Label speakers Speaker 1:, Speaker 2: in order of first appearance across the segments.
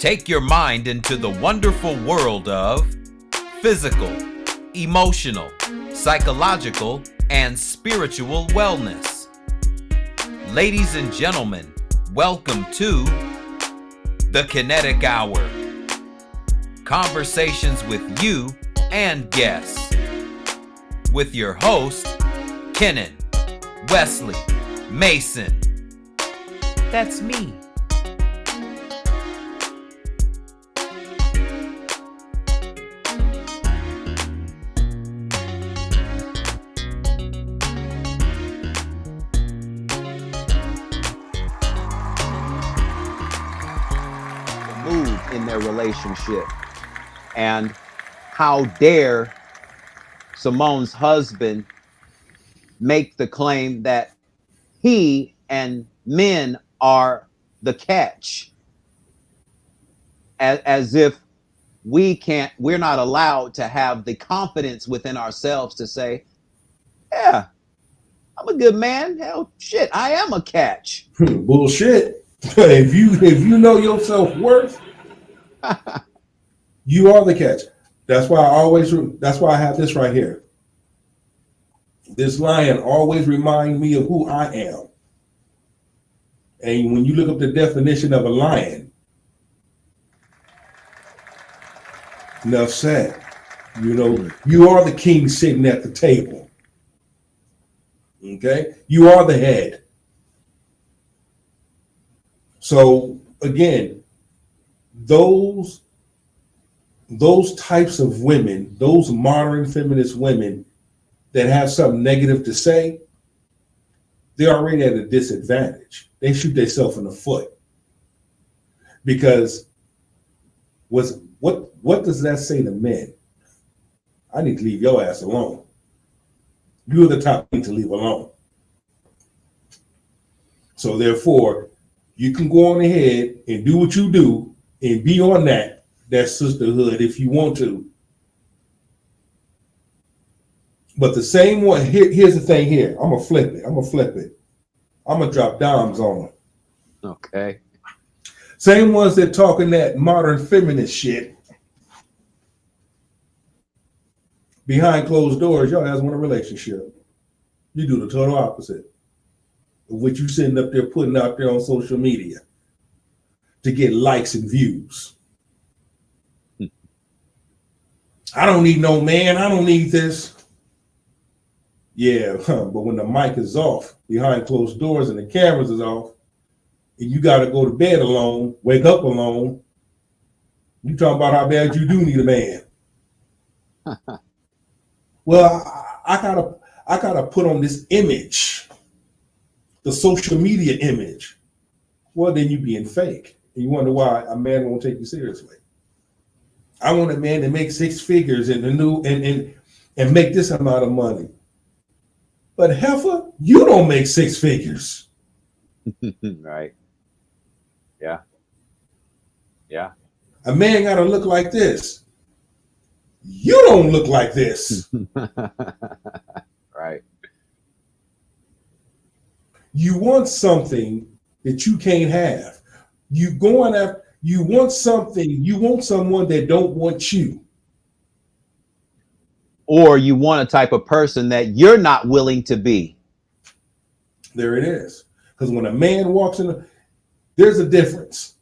Speaker 1: Take your mind into the wonderful world of physical, emotional, psychological, and spiritual wellness. Ladies and gentlemen, welcome to the Kinetic Hour. Conversations with you and guests. With your host, Kenan, Wesley, Mason. That's me.
Speaker 2: In their relationship, and how dare Simone's husband make the claim that he and men are the catch, as if we're not allowed to have the confidence within ourselves to say, yeah, I'm a good man. Hell, shit, I am a catch.
Speaker 3: Bullshit. If you know your self-worth, you are the catch. That's why I have this right here. This lion always reminds me of who I am. And when you look up the definition of a lion, enough said. You know, you are the king sitting at the table. Okay? You are the head. So again, those types of women, those modern feminist women that have something negative to say, they're already at a disadvantage. They shoot themselves in the foot. Because what does that say to men? I need to leave your ass alone. You're the top thing to leave alone. So therefore, you can go on ahead and do what you do and be on that sisterhood if you want to. But the same one, here's the thing here. I'm gonna flip it. I'm gonna drop dimes on them.
Speaker 2: Okay.
Speaker 3: Same ones that talking that modern feminist shit. Behind closed doors, y'all guys want a relationship. You do the total opposite of what you sitting up there putting out there on social media to get likes and views. I don't need no man. I don't need this. Yeah, but when the mic is off, behind closed doors and the cameras is off, and you got to go to bed alone, wake up alone, you talking about how bad you do need a man. Well, I gotta put on this image, the social media image. Well, then you being fake, and you wonder why a man won't take you seriously. I want a man to make six figures and make this amount of money. But heifer, you don't make six figures.
Speaker 2: Right. Yeah. Yeah.
Speaker 3: A man got to look like this. You don't look like this.
Speaker 2: Right.
Speaker 3: You want something that you can't have. You want something, you want someone that don't want you.
Speaker 2: Or you want a type of person that you're not willing to be.
Speaker 3: There it is. Because when a man walks in, there's a difference.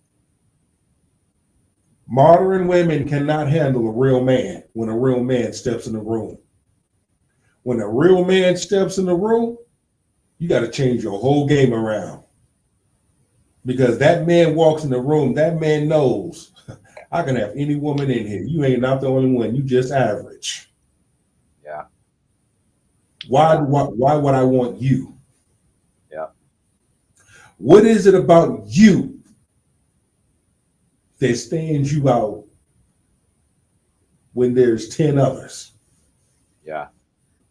Speaker 3: Modern women cannot handle a real man when a real man steps in the room. When a real man steps in the room, you got to change your whole game around. Because that man walks in the room, that man knows I can have any woman in here. You ain't not the only one. You just average.
Speaker 2: Yeah.
Speaker 3: Why would I want you?
Speaker 2: Yeah.
Speaker 3: What is it about you that stands you out when there's 10 others?
Speaker 2: Yeah.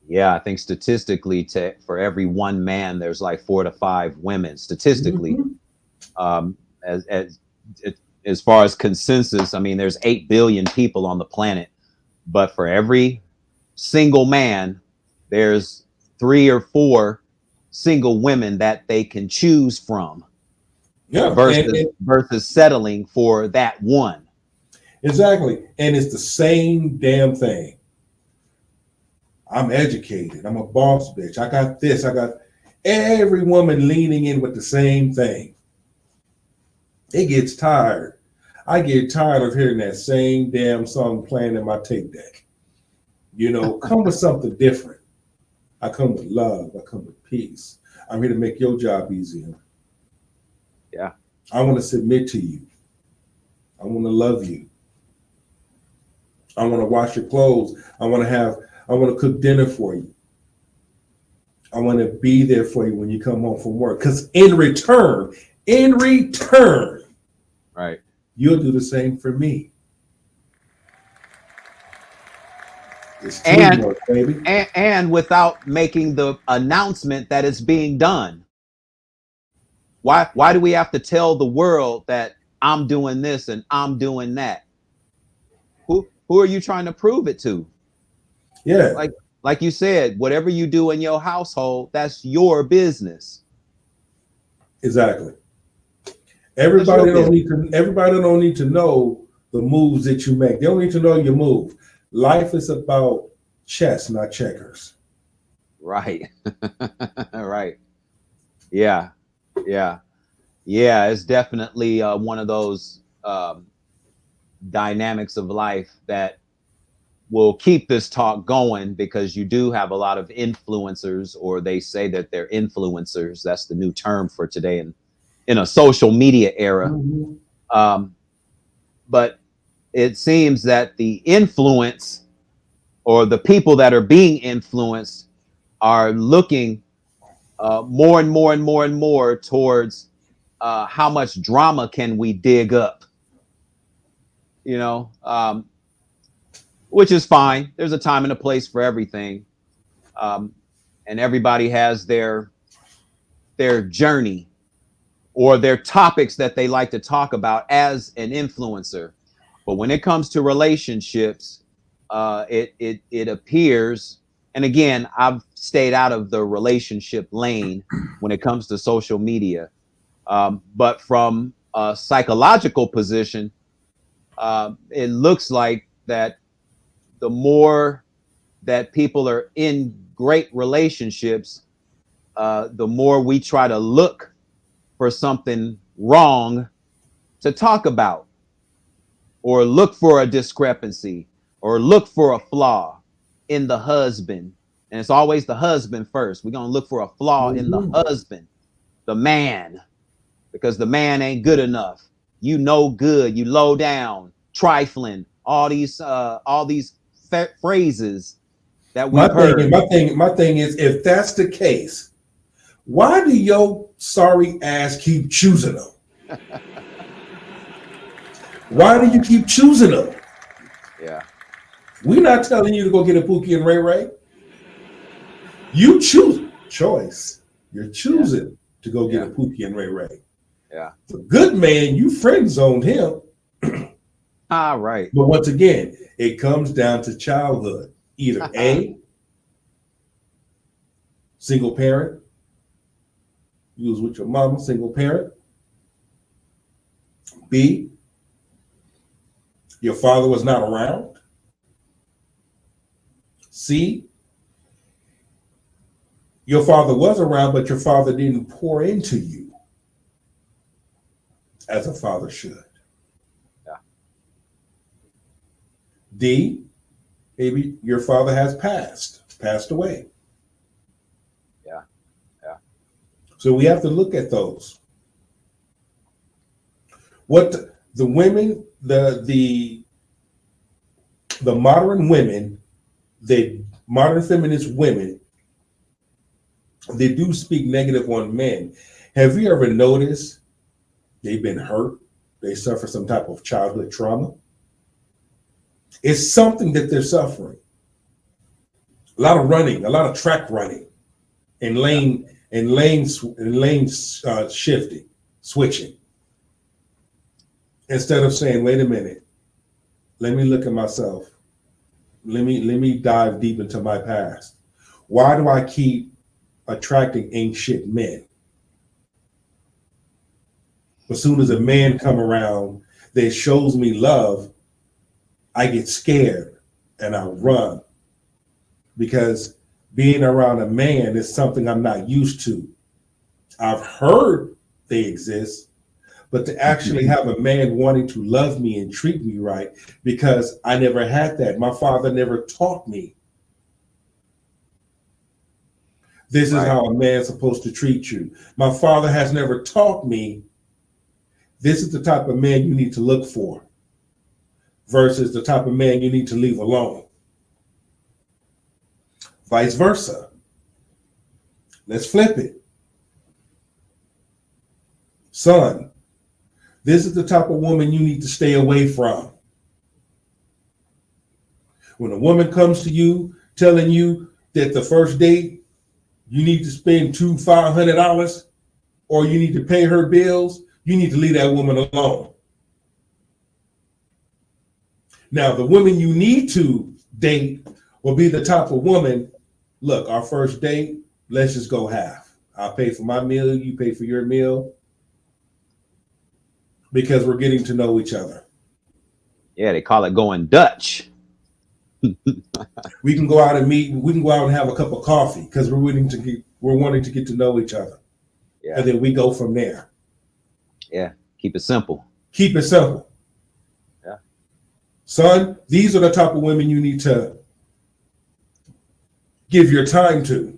Speaker 2: Yeah, I think statistically, for every one man, there's like 4 to 5 women. Statistically, as far as consensus, I mean, there's 8 billion people on the planet, but for every single man, there's 3 or 4 single women that they can choose from.
Speaker 3: Yeah,
Speaker 2: versus settling for that one.
Speaker 3: Exactly. And it's the same damn thing. I'm educated. I'm a boss bitch. I got this. I got every woman leaning in with the same thing. It gets tired. I get tired of hearing that same damn song playing in my tape deck. You know, come with something different. I come with love. I come with peace. I'm here to make your job easier.
Speaker 2: Yeah.
Speaker 3: I want to submit to you. I want to love you. I want to wash your clothes. I want to cook dinner for you. I want to be there for you when you come home from work. Because in return,
Speaker 2: right,
Speaker 3: you'll do the same for me. It's
Speaker 2: teamwork,
Speaker 3: baby.
Speaker 2: And without making the announcement that it's being done. Why do we have to tell the world that I'm doing this and I'm doing that? Who are you trying to prove it to?
Speaker 3: Yeah.
Speaker 2: Like you said, whatever you do in your household, that's your business.
Speaker 3: Exactly. Everybody don't need to know the moves that you make. They don't need to know your move. Life is about chess, not checkers.
Speaker 2: Right. Right. Yeah. It's definitely one of those dynamics of life that will keep this talk going, because you do have a lot of influencers, or they say that they're influencers. That's the new term for today in a social media era. Mm-hmm. But it seems that the influence, or the people that are being influenced, are looking more and more towards how much drama can we dig up, which is fine. There's a time and a place for everything, and everybody has their journey or their topics that they like to talk about as an influencer. But when it comes to relationships, it appears, and again, I've stayed out of the relationship lane when it comes to social media. But from a psychological position, it looks like that the more that people are in great relationships, the more we try to look for something wrong to talk about, or look for a discrepancy, or look for a flaw in the husband. And it's always the husband first. We're going to look for a flaw in the husband, the man, because the man ain't good enough. You no good, you low down, trifling, all these phrases that we've heard.
Speaker 3: My thing is, if that's the case, why do your sorry ass keep choosing them? Why do you keep choosing them?
Speaker 2: Yeah.
Speaker 3: We're not telling you to go get a Pookie and Ray Ray. You choose choice. You're choosing to go get a Pookie and Ray Ray.
Speaker 2: Yeah.
Speaker 3: The good man, you friend zoned him.
Speaker 2: Right.
Speaker 3: But once again, it comes down to childhood. Either A, single parent, you was with your mama, single parent. B, your father was not around. C, your father was around, but your father didn't pour into you as a father should.
Speaker 2: Yeah.
Speaker 3: D, maybe your father has passed away.
Speaker 2: Yeah.
Speaker 3: So we have to look at those. What the women, the modern women, the modern feminist women, they do speak negative on men. Have you ever noticed they've been hurt? They suffer some type of childhood trauma. It's something that they're suffering. A lot of running, a lot of track running, and lane shifting, switching. Instead of saying, "Wait a minute, let me look at myself. Let me dive deep into my past. Why do I keep attracting ain't shit men?" But as soon as a man come around that shows me love, I get scared and I run, because being around a man is something I'm not used to. I've heard they exist, but to actually have a man wanting to love me and treat me right, because I never had that. My father never taught me. This is
Speaker 2: Right.
Speaker 3: how a man's supposed to treat you. My father has never taught me this is the type of man you need to look for versus the type of man you need to leave alone. Vice versa. Let's flip it. Son, this is the type of woman you need to stay away from. When a woman comes to you telling you that the first date you need to spend $500 or you need to pay her bills, you need to leave that woman alone. Now, the woman you need to date will be the type of woman, look, our first date, let's just go half. I'll pay for my meal, you pay for your meal, because we're getting to know each other.
Speaker 2: Yeah, they call it going Dutch.
Speaker 3: We can go out and meet, we can go out and have a cup of coffee because we're wanting to get to know each other.
Speaker 2: Yeah.
Speaker 3: And then we go from there.
Speaker 2: Yeah, keep it simple.
Speaker 3: Keep it simple.
Speaker 2: Yeah.
Speaker 3: Son, these are the type of women you need to give your time to.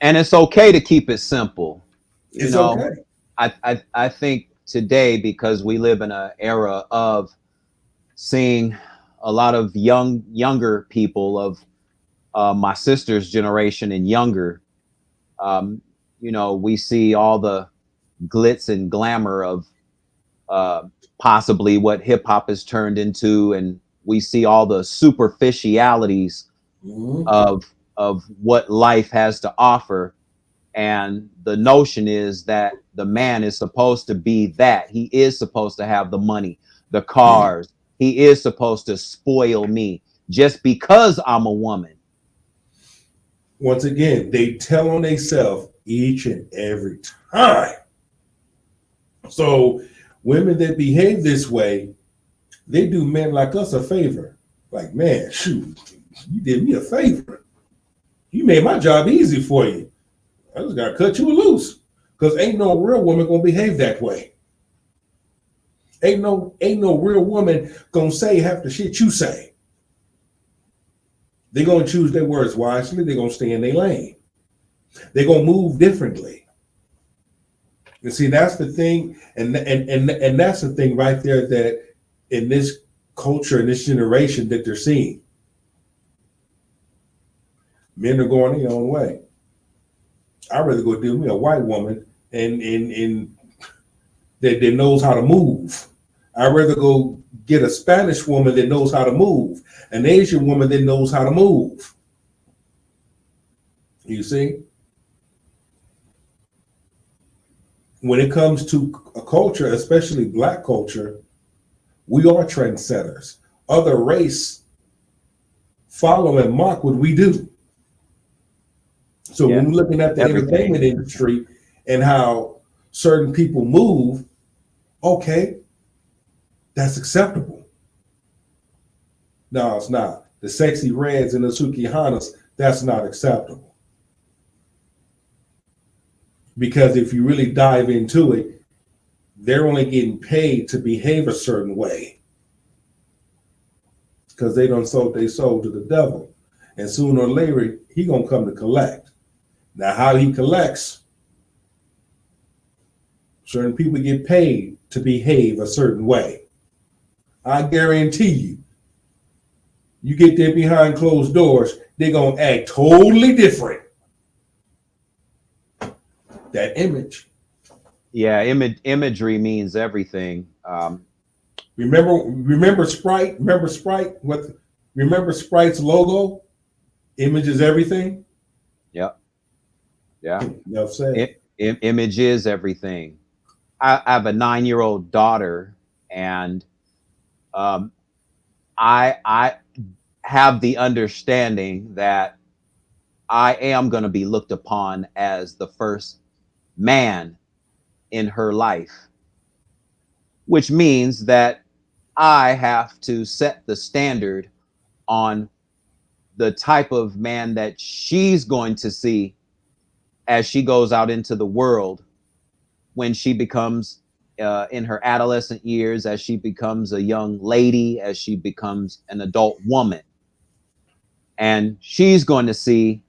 Speaker 2: And it's okay to keep it simple.
Speaker 3: It's okay.
Speaker 2: I think today, because we live in an era of seeing a lot of younger people of my sister's generation and younger, we see all the glitz and glamour of possibly what hip hop has turned into, and we see all the superficialities of what life has to offer. And the notion is that the man is supposed to be that. He is supposed to have the money, the cars. He is supposed to spoil me just because I'm a woman.
Speaker 3: Once again, they tell on themselves each and every time. So women that behave this way, they do men like us a favor. Like, man, shoot, you did me a favor. You made my job easy for you. I just gotta cut you loose, because ain't no real woman gonna behave that way. Ain't no real woman gonna say half the shit you say. They're gonna choose their words wisely. They're gonna stay in their lane. They're gonna move differently. You see, that's the thing, and that's the thing right there, that in this culture, in this generation, that they're seeing. Men are going their own way. I'd rather go deal with me a white woman and that knows how to move. I'd rather go get a Spanish woman that knows how to move, an Asian woman that knows how to move. You see? When it comes to a culture, especially Black culture, we are trendsetters. Other race follow and mock what we do. So when we're looking at the entertainment industry and how certain people move, okay, that's acceptable. No, it's not. The sexy reds and the Sukihanas, that's not acceptable. Because if you really dive into it, they're only getting paid to behave a certain way, because they done sold their soul to the devil. And sooner or later, he gonna come to collect. Now, how he collects, certain people get paid to behave a certain way. I guarantee you, you get there behind closed doors, they're going to act totally different. That image.
Speaker 2: Yeah, imagery means everything.
Speaker 3: Remember Sprite? Remember Sprite? Remember Sprite's logo? Image is everything?
Speaker 2: Yep. Yeah.
Speaker 3: Enough said.
Speaker 2: Image is everything. I have a 9-year-old daughter, and I have the understanding that I am going to be looked upon as the first man in her life, which means that I have to set the standard on the type of man that she's going to see as she goes out into the world when she becomes in her adolescent years, as she becomes a young lady, as she becomes an adult woman. And she's going to see,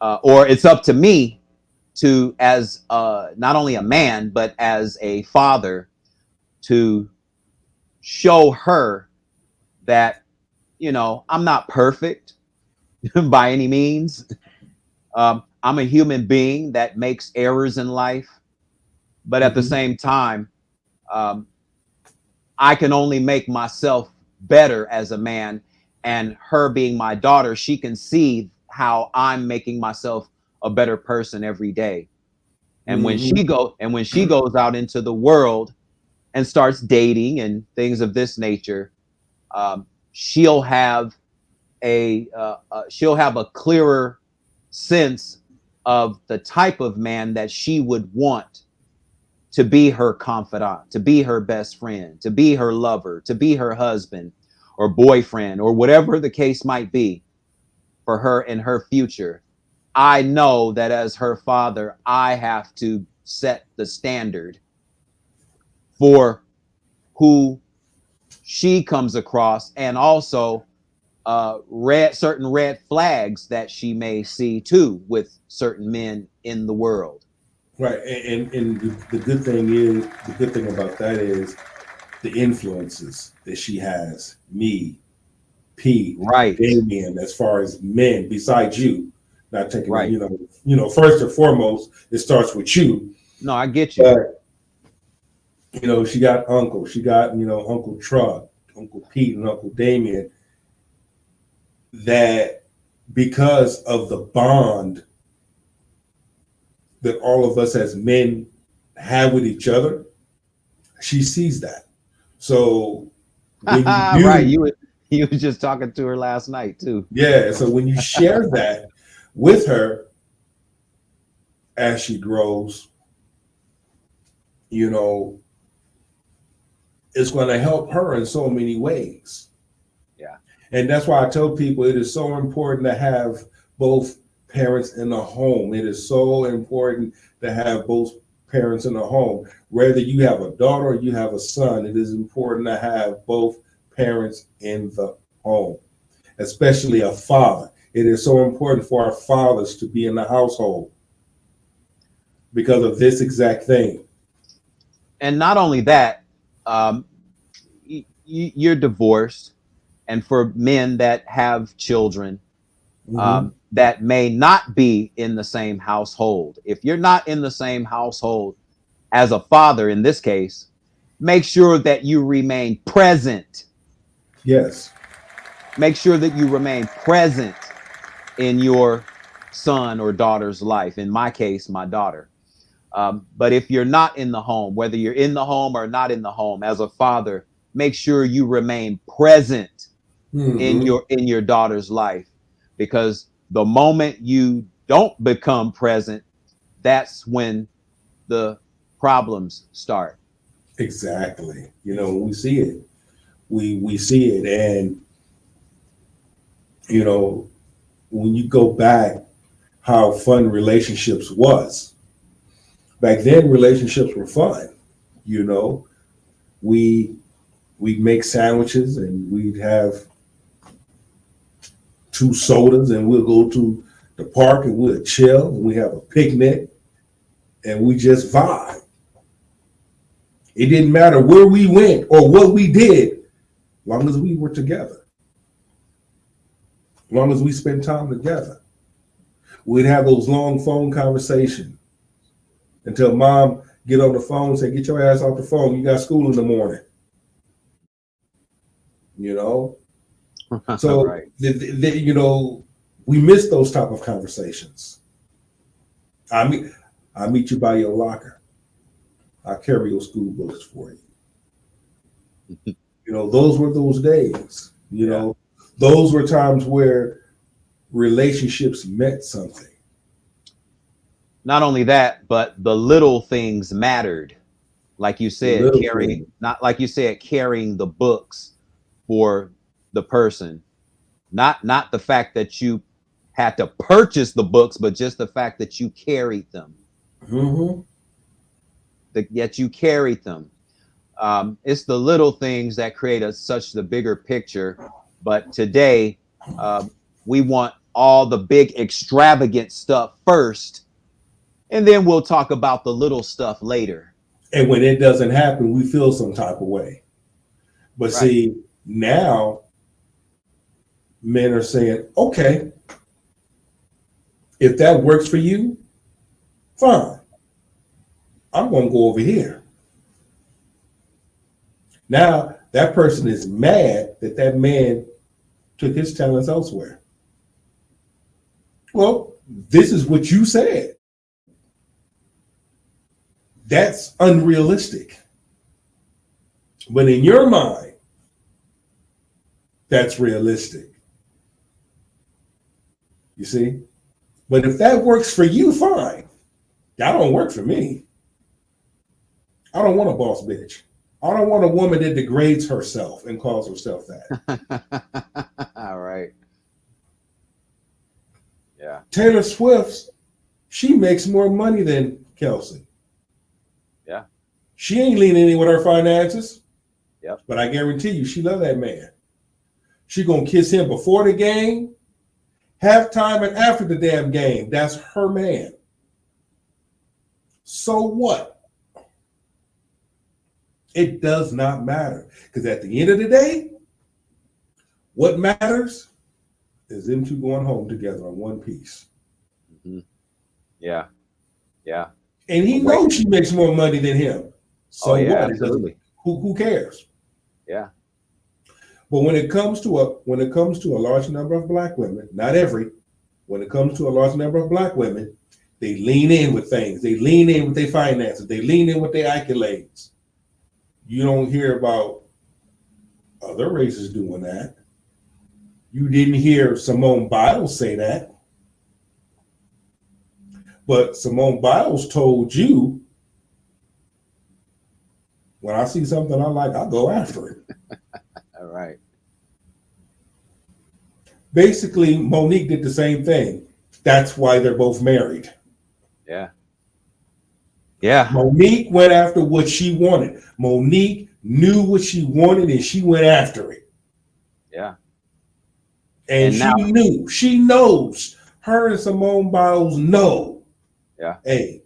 Speaker 2: or it's up to me to, as not only a man, but as a father, to show her that, you know, I'm not perfect by any means. I'm a human being that makes errors in life. But at the same time, I can only make myself better as a man. And her being my daughter, she can see how I'm making myself a better person every day. And when she goes out into the world and starts dating and things of this nature, she'll have a clearer sense of the type of man that she would want to be her confidant, to be her best friend, to be her lover, to be her husband or boyfriend, or whatever the case might be for her in her future. I know that as her father, I have to set the standard for who she comes across, and also certain red flags that she may see too with certain men in the world.
Speaker 3: Right, and the good thing about that is the influences that she has. Me, Pete,
Speaker 2: right,
Speaker 3: Damien, as far as men besides you, not taking
Speaker 2: right.
Speaker 3: First and foremost, it starts with you.
Speaker 2: No, I get you.
Speaker 3: But, she got Uncle, Uncle Truck, Uncle Pete, and Uncle Damien. That because of the bond that all of us as men have with each other, she sees that. So when you do,
Speaker 2: right, you were just talking to her last night too.
Speaker 3: Yeah, so when you share that with her as she grows, it's going to help her in so many ways.
Speaker 2: Yeah.
Speaker 3: And that's why I tell people it is so important to have both parents in the home. It is so important to have both parents in the home. Whether you have a daughter or you have a son, it is important to have both parents in the home, especially a father. It is so important for our fathers to be in the household because of this exact thing.
Speaker 2: And not only that, you're divorced, and for men that have children, that may not be in the same household. If you're not in the same household as a father, in this case, make sure that you remain present.
Speaker 3: Yes.
Speaker 2: Make sure that you remain present in your son or daughter's life. In my case, my daughter. But if you're not in the home, whether you're in the home or not in the home, as a father, make sure you remain present in your daughter's life. Because the moment you don't become present, that's when the problems start.
Speaker 3: Exactly. We see it. We see it. And, when you go back, how fun relationships was. Back then, relationships were fun. We'd make sandwiches and we'd have 2 sodas and we'll go to the park and we'll chill and we have a picnic and we just vibe. It didn't matter where we went or what we did, as long as we were together. As long as we spent time together. We'd have those long phone conversations until mom get on the phone and say, get your ass off the phone. You got school in the morning. So,
Speaker 2: right.
Speaker 3: We miss those type of conversations. I meet you by your locker. I carry your school books for you. Those were those days. Those were times where relationships meant something.
Speaker 2: not only that, but the little things mattered. Like you
Speaker 3: The
Speaker 2: said,
Speaker 3: little
Speaker 2: carrying,
Speaker 3: thing.
Speaker 2: not like you said, carrying the books for the person. Not the fact that you had to purchase the books, but just the fact that you carried them.
Speaker 3: Mm-hmm.
Speaker 2: That yet you carried them. It's the little things that create such the bigger picture. But today, we want all the big extravagant stuff first, and then we'll talk about the little stuff later.
Speaker 3: And when it doesn't happen, we feel some type of way. But
Speaker 2: Right.
Speaker 3: see, now men are saying, okay, if that works for you, fine. I'm going to go over here. Now that person is mad that that man took his talents elsewhere. Well, this is what you said. That's unrealistic. But in your mind, that's realistic. You see? But if that works for you, fine. That don't work for me. I don't want a boss bitch. I don't want a woman that degrades herself and calls herself that.
Speaker 2: All right. Yeah.
Speaker 3: Taylor Swift, she makes more money than Kelsey.
Speaker 2: Yeah.
Speaker 3: She ain't leaning in with her finances.
Speaker 2: Yep.
Speaker 3: But I guarantee you, she love that man. She gonna kiss him before the game, halftime, and after the damn game. That's her man. So what? It does not matter. Because at the end of the day, what matters is them two going home together on one piece.
Speaker 2: Mm-hmm. Yeah. Yeah.
Speaker 3: And he knows she makes more money than him. So
Speaker 2: yeah,
Speaker 3: what?
Speaker 2: absolutely.
Speaker 3: Who cares?
Speaker 2: Yeah.
Speaker 3: But when it comes to a large number of black women, not every, when it comes to a large number of black women, they lean in with things. They lean in with their finances. They lean in with their accolades. You don't hear about other races doing that. You didn't hear Simone Biles say that. But Simone Biles told you, when I see something I like, I'll go after it.
Speaker 2: All right.
Speaker 3: Basically, Monique did the same thing. That's why they're both married.
Speaker 2: Yeah. Yeah.
Speaker 3: Monique went after what she wanted. Monique knew what she wanted and she went after it.
Speaker 2: Yeah.
Speaker 3: And she knows. Her and Simone Biles know.
Speaker 2: Yeah.
Speaker 3: Hey,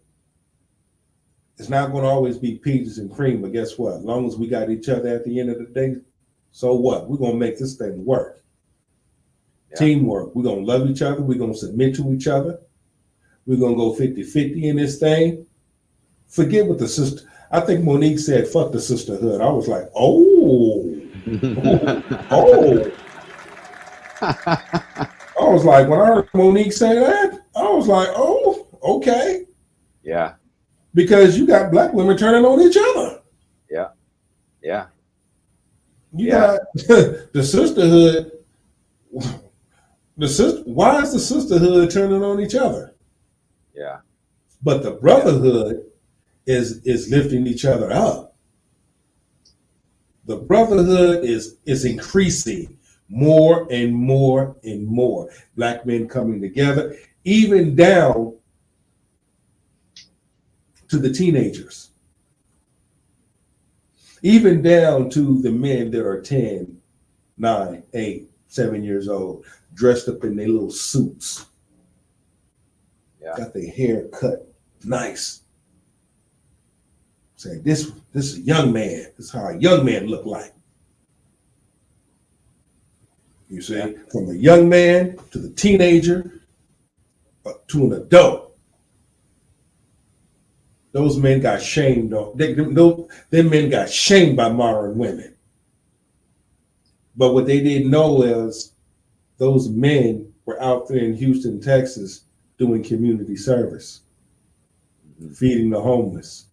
Speaker 3: it's not going to always be peaches and cream, but guess what? As long as we got each other at the end of the day, so what? We're going to make this thing work. Yeah. Teamwork. We're going to love each other. We're going to submit to each other. We're going to go 50-50 in this thing. Forget what the sister. I think Monique said, fuck the sisterhood. I was like, oh. I was like, when I heard Monique say that, I was like, oh, okay.
Speaker 2: Yeah.
Speaker 3: Because you got black women turning on each other.
Speaker 2: Yeah. Yeah.
Speaker 3: You got the sisterhood. Why is the sisterhood turning on each other?
Speaker 2: Yeah.
Speaker 3: But the brotherhood is lifting each other up. The brotherhood is increasing more and more and more. Black men coming together, even down to the teenagers, even down to the men that are 10, 9, 8, 7 years old, dressed up in their little suits. Yeah. Got their hair cut nice. Say, this is a young man. This is how a young man look like. You see, from a young man to the teenager to an adult. Those men got shamed. Them men got shamed by modern women. But what they didn't know is those men were out there in Houston, Texas, doing community service, feeding the homeless,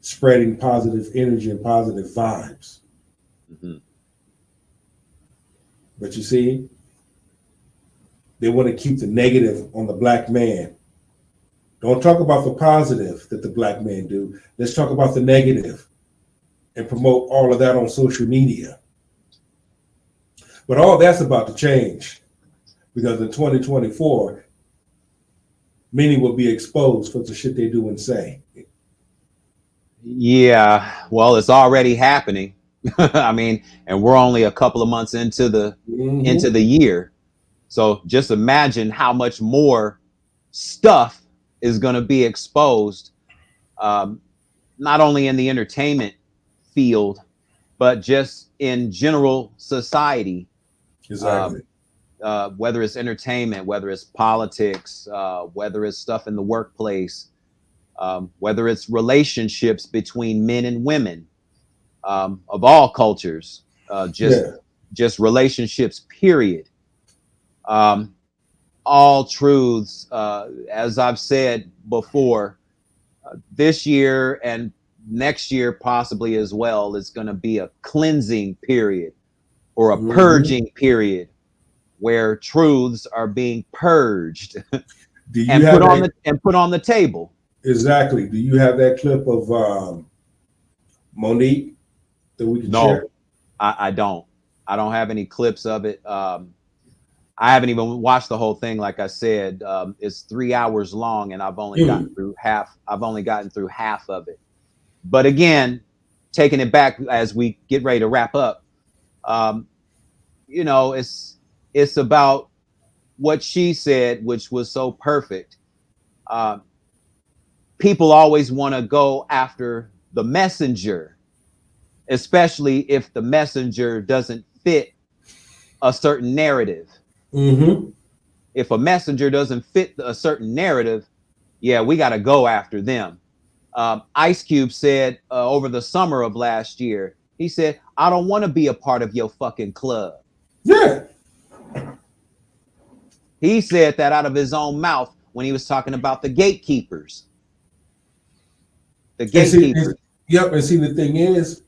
Speaker 3: spreading positive energy and positive vibes. Mm-hmm. But you see, they want to keep the negative on the black man Don't talk about the positive that the black men do. Let's talk about the negative and promote all of that on social media. But all that's about to change because in 2024, many will be exposed for the shit they do and say.
Speaker 2: Yeah, well, it's already happening. I mean, and we're only a couple of months into the year. So just imagine how much more stuff is going to be exposed, not only in the entertainment field, but just in general society.
Speaker 3: Exactly.
Speaker 2: Whether it's entertainment, whether it's politics, whether it's stuff in the workplace, whether it's relationships between men and women of all cultures, just relationships, period. All truths, as I've said before, this year and next year possibly as well is going to be a cleansing period or a purging period where truths are being purged and put on the table.
Speaker 3: Exactly. Do you have that clip of Monique that we can share?
Speaker 2: I don't. I don't have any clips of it. I haven't even watched the whole thing. Like I said, it's 3 hours long, and I've only gotten through half. I've only gotten through half of it. But again, taking it back as we get ready to wrap up, it's about what she said, which was so perfect. People always want to go after the messenger, especially if the messenger doesn't fit a certain narrative. If a messenger doesn't fit a certain narrative, yeah, we got to go after them. Ice Cube said over the summer of last year, he said, I don't want to be a part of your fucking club.
Speaker 3: Yeah.
Speaker 2: He said that out of his own mouth when he was talking about the gatekeepers. The gatekeepers.
Speaker 3: Yep. And see, the thing is,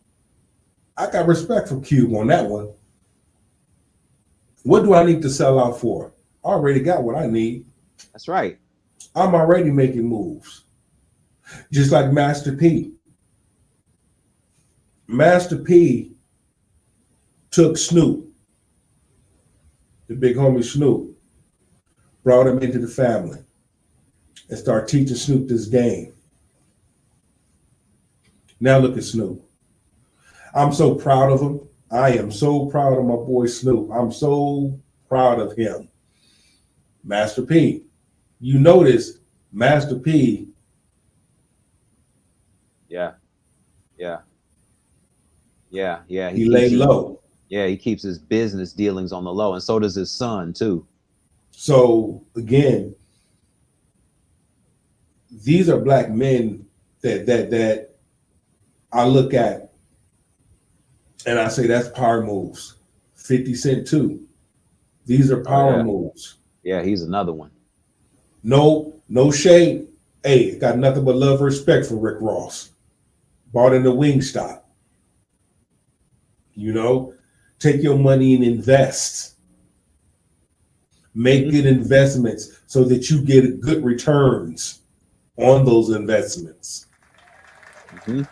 Speaker 3: I got respect for Cube on that one. What do I need to sell out for? I already got what I need.
Speaker 2: That's right.
Speaker 3: I'm already making moves. Just like Master P. Master P took Snoop, the big homie Snoop, brought him into the family and started teaching Snoop this game. Now look at Snoop. I'm so proud of him. I am so proud of my boy Snoop. I'm so proud of him. Master P. You notice Master P.
Speaker 2: Yeah.
Speaker 3: He laid low.
Speaker 2: Yeah, he keeps his business dealings on the low, and so does his son too.
Speaker 3: So again, these are black men that I look at and I say that's power moves. 50 Cent too. These are power moves.
Speaker 2: Yeah, he's another one.
Speaker 3: No shade. Hey, got nothing but love and respect for Rick Ross. Bought in the Wingstop. Take your money and invest. Make good investments so that you get good returns on those investments. And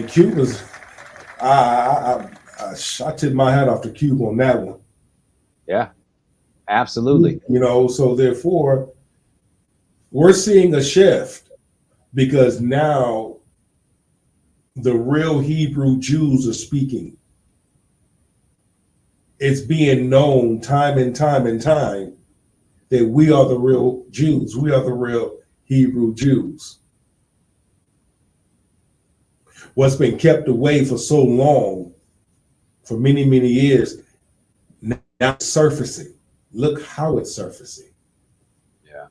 Speaker 3: Cube was, I tip my hat off to Cube on that one.
Speaker 2: Yeah, absolutely.
Speaker 3: So therefore, we're seeing a shift because now the real Hebrew Jews are speaking. It's being known time and time and time that we are the real Jews. We are the real Hebrew Jews. What's been kept away for so long, for many, many years, now it's surfacing. Look how it's surfacing. Yeah.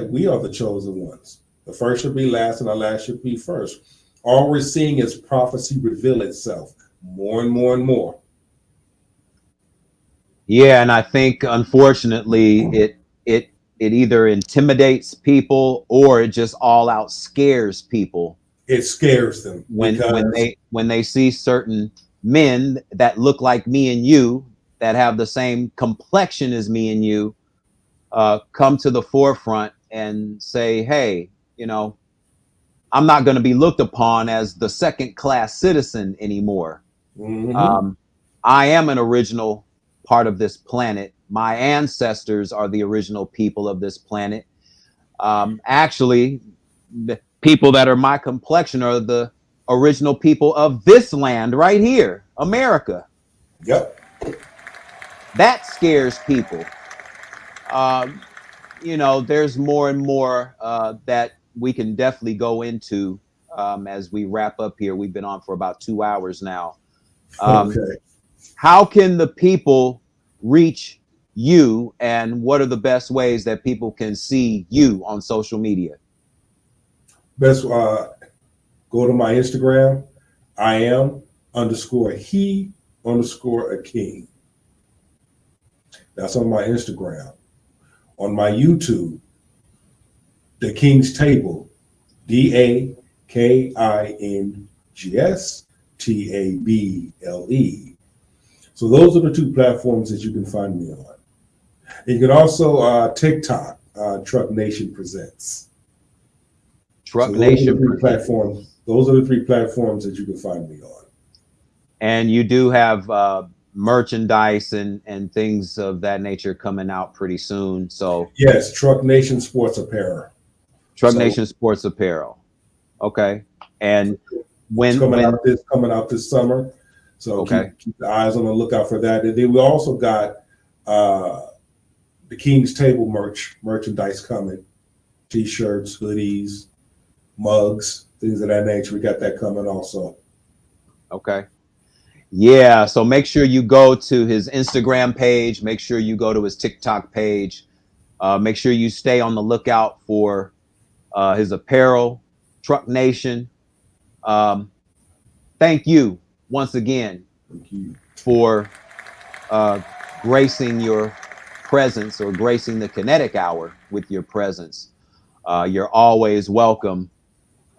Speaker 3: We are the chosen ones. The first should be last and the last should be first. All we're seeing is prophecy reveal itself more and more and more.
Speaker 2: Yeah, and I think unfortunately it either intimidates people or it just all out scares people.
Speaker 3: It scares them
Speaker 2: when they see certain men that look like me and you, that have the same complexion as me and you, come to the forefront and say, hey, I'm not going to be looked upon as the second class citizen anymore.
Speaker 3: Mhm.
Speaker 2: I am an original part of this planet. My ancestors are the original people of this planet. Actually, the people that are my complexion are the original people of this land right here, America.
Speaker 3: Yep.
Speaker 2: That scares people. Um, there's more and more that we can definitely go into as we wrap up here. We've been on for about 2 hours now.
Speaker 3: Okay.
Speaker 2: How can the people reach you, and what are the best ways that people can see you on social media?
Speaker 3: Best go to my Instagram. I am _he_a king. That's on my Instagram. On my YouTube, The King's Table, DAKINGSTABLE. So those are the two platforms that you can find me on. And you can also TikTok, Truck Nation Presents.
Speaker 2: Truck
Speaker 3: So
Speaker 2: Nation
Speaker 3: platforms. Those are the three platforms that you can find me on.
Speaker 2: And you do have merchandise and things of that nature coming out pretty soon. So
Speaker 3: yes, Truck Nation Sports Apparel.
Speaker 2: Truck Nation Sports Apparel. Okay. And when
Speaker 3: coming out this summer. So
Speaker 2: okay.
Speaker 3: keep the eyes on the lookout for that. And then we also got the King's Table merchandise coming. T-shirts, hoodies, mugs, things of that nature. We got that coming also.
Speaker 2: Okay. Yeah. So make sure you go to his Instagram page. Make sure you go to his TikTok page. Make sure you stay on the lookout for his apparel, Truck Nation. Thank you once again for gracing your presence, or gracing the Kinetic Hour with your presence. You're always welcome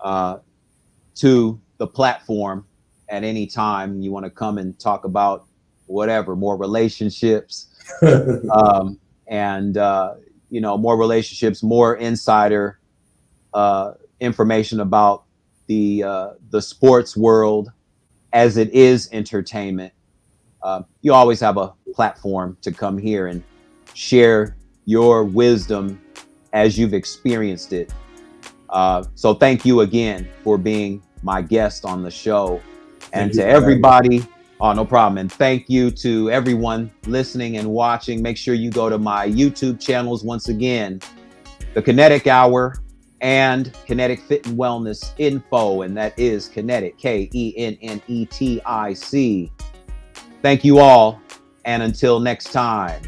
Speaker 2: to the platform at any time you want to come and talk about whatever, more relationships, and more relationships, more insider information about the sports world as it is entertainment. You always have a platform to come here and share your wisdom as you've experienced it. So thank you again for being my guest on the show. And to everybody, no problem. And thank you to everyone listening and watching. Make sure you go to my YouTube channels once again, The Kinetic Hour and Kinetic Fit and Wellness Info. And that is Kinetic, KENNETIC. Thank you all. And until next time.